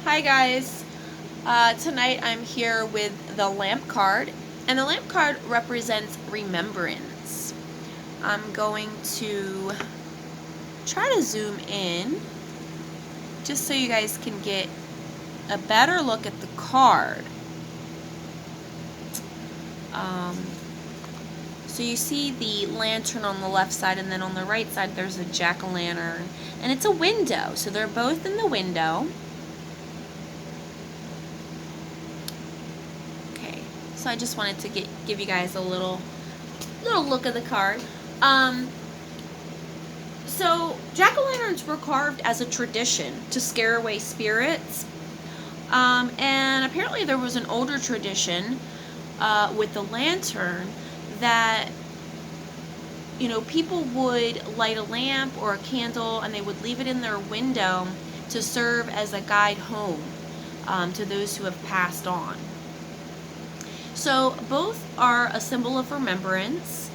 Hi guys, tonight I'm here with the lamp card, and the lamp card represents remembrance. I'm going to try to zoom in just so you guys can get a better look at the card. So you see the lantern on the left side, and then on the right side there's a jack-o'-lantern, and it's a window, so they're both in the window. So I just wanted to give you guys a little look at the card. So jack-o'-lanterns were carved as a tradition to scare away spirits, and apparently there was an older tradition with the lantern that people would light a lamp or a candle and they would leave it in their window to serve as a guide home to those who have passed on. So both are a symbol of remembrance,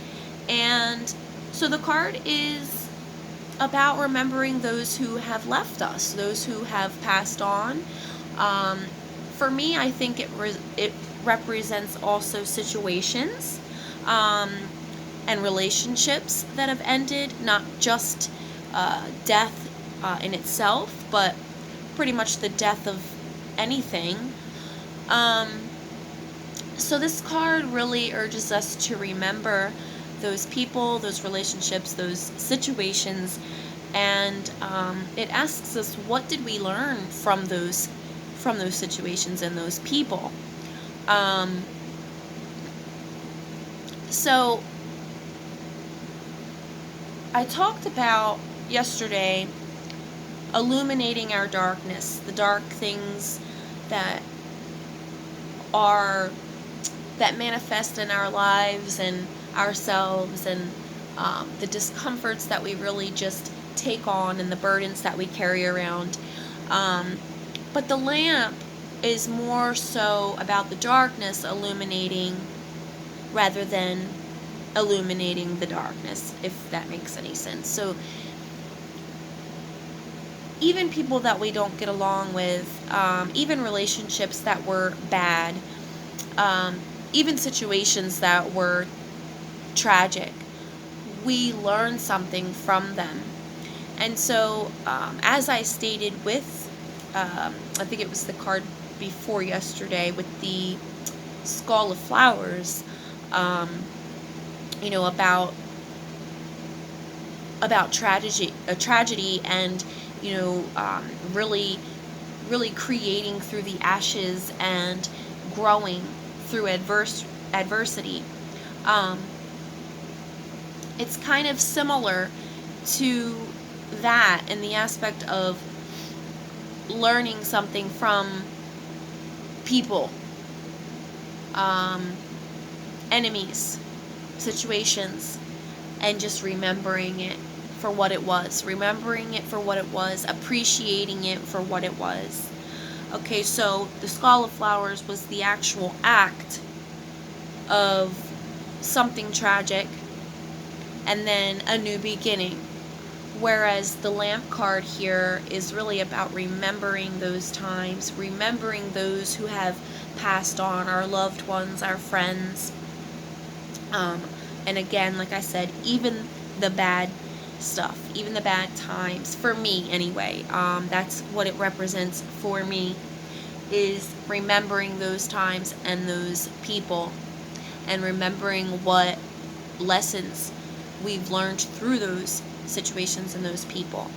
and so the card is about remembering those who have left us, those who have passed on. For me, I think it represents also situations and relationships that have ended, not just death in itself, but pretty much the death of anything. So this card really urges us to remember those people, those relationships, those situations, and it asks us, what did we learn from those situations and those people? So I talked about yesterday illuminating our darkness, the dark things that manifest in our lives and ourselves, and the discomforts that we really just take on and the burdens that we carry around. But the lamp is more so about the darkness illuminating rather than illuminating the darkness, if that makes any sense. So even people that we don't get along with, even relationships that were bad, even situations that were tragic, we learn something from them. And so, as I stated with, I think it was the card before yesterday with the skull of flowers, about tragedy, and really creating through the ashes and growing through adversity. It's kind of similar to that in the aspect of learning something from people, enemies, situations, and just remembering it for what it was, appreciating it for what it was. Okay, so the skull of flowers was the actual act of something tragic and then a new beginning. Whereas the lamp card here is really about remembering those times, remembering those who have passed on, our loved ones, our friends. And again, like I said, even the bad stuff, even the bad times, for me anyway, that's what it represents for me, is remembering those times and those people, and remembering what lessons we've learned through those situations and those people.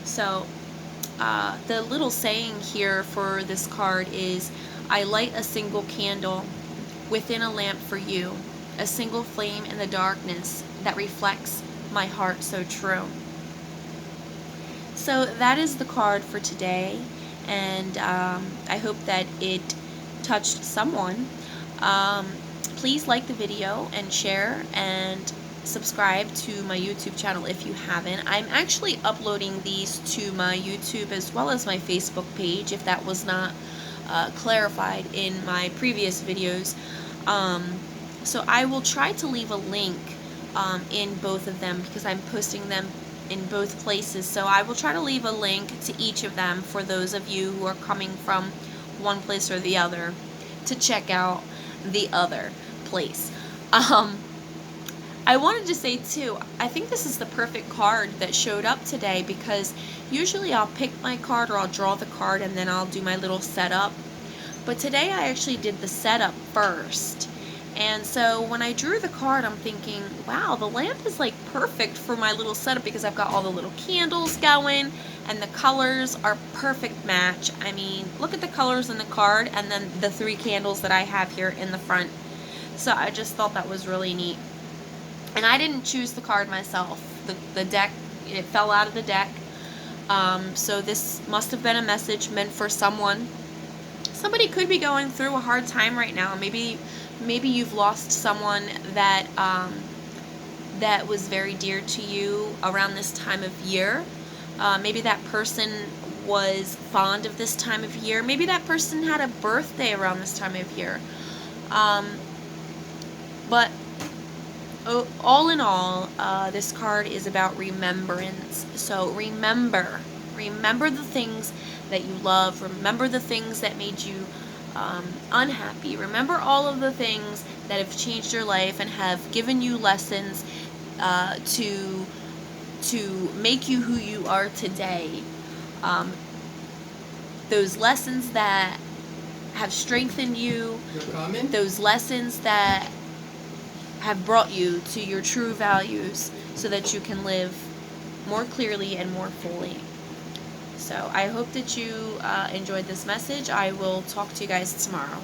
So the little saying here for this card is, I light a single candle within a lamp for you, a single flame in the darkness that reflects my heart so true. So that is the card for today, and I hope that it touched someone. Please like the video and share and subscribe to my YouTube channel if you haven't. I'm actually uploading these to my YouTube as well as my Facebook page, if that was not clarified in my previous videos. So I will try to leave a link in both of them, because I'm posting them in both places. So I will try to leave a link to each of them for those of you who are coming from one place or the other to check out the other place. I wanted to say too, I think this is the perfect card that showed up today, because usually I'll pick my card or I'll draw the card and then I'll do my little setup. But today I actually did the setup first. And so when I drew the card, I'm thinking, wow, the lamp is like perfect for my little setup, because I've got all the little candles going and the colors are perfect match. I mean, look at the colors in the card and then the 3 candles that I have here in the front. So I just thought that was really neat. And I didn't choose the card myself. The deck, it fell out of the deck. So this must have been a message meant for someone. Somebody could be going through a hard time right now. Maybe you've lost someone that that was very dear to you around this time of year. Maybe that person was fond of this time of year. Maybe that person had a birthday around this time of year. But all in all, this card is about remembrance. So remember the things that you love. Remember the things that made you unhappy. Remember all of the things that have changed your life and have given you lessons to make you who you are today. Those lessons that have strengthened you. Those lessons that have brought you to your true values, so that you can live more clearly and more fully. So I hope that you enjoyed this message. I will talk to you guys tomorrow.